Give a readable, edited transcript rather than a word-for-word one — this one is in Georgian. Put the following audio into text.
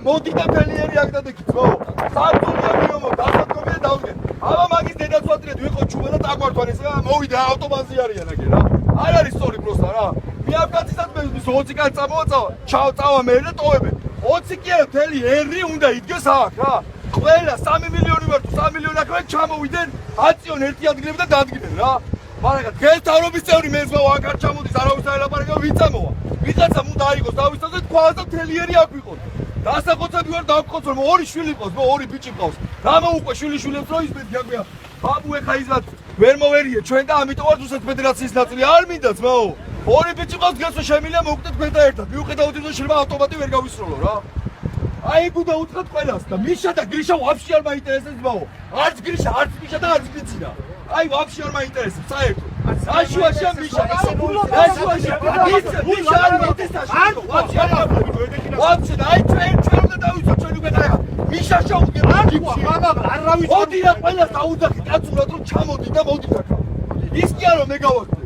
მოდი და ფელიერი აქ დაგიქცო. სამწუხაროდ მიომო, დასაწყობია დავდგენ. აბა მაგის დედაცვატრეთ ვიყო ჩუბა და დაგვართან ეს რა მოვიდა ავტობანზე არიან აქ რა. არ არის სწორი პროსტა რა. მე ამ კაცისაც მე 20 კაცი წამოვაწავა. წავა მე და ტოვებენ. 20 კი არა, მთელი ერი უნდა იდგეს აქ რა. ყველა 3 მილიონი ვარ თუ 3 მილიონი აქ ჩამოვიდნენ, აწიონ ერთი ადგილები და დადგნენ რა. მაგრამ დღეს თავრობის წევრი მეზმა აქ არ ჩამოდის, არავის არ ელაპარაკება, ვინ წამოვა. ვიღაცა უნდა აიღოს დავისწავლე თქვას და მთელი ერი აქ ვიყოთ. დასაკოცები ვარ დავკოცო რომ ორი შვილი ყავს, ორი ბიჭი ყავს. რამა უკვე შვილიშვილებს რო ისმეთი აგვია. ბაბუ ეხა ისად ვერ მოვერიე ჩვენ და ამიტომ ვარ რუსეთის ფედერაციის ნაწილი არ მინდა ძმაო. ორი ბიჭი ყავს გასო შემილია მოვკვდეთ თქვენ და ერთად. მიუხედავად იმისა შეიძლება ავტომატი ვერ გავისროლო რა. აი გუდა უთხრათ ყველას და მიშა და გრიშა ვაფშე არ მაინტერესებს ძმაო. არც გრიშა, არც მიშა და არც ბიცინა. აი ვაფშე არ მაინტერესებს საერთოდ. საშუაშია მიშა. საშუაშია. მიშა არ მაინტერესებს. ვაფშე არ ვაფშე და აი ჩვენ უნდა დავიცოთ ჩვენ უკვე და მიშა შევუდგეთ. არავის მოდი და ყველას დაუძახით კაცურად რომ ჩამოდი და მოდით აქ. ის კი არა მე გავაკეთე.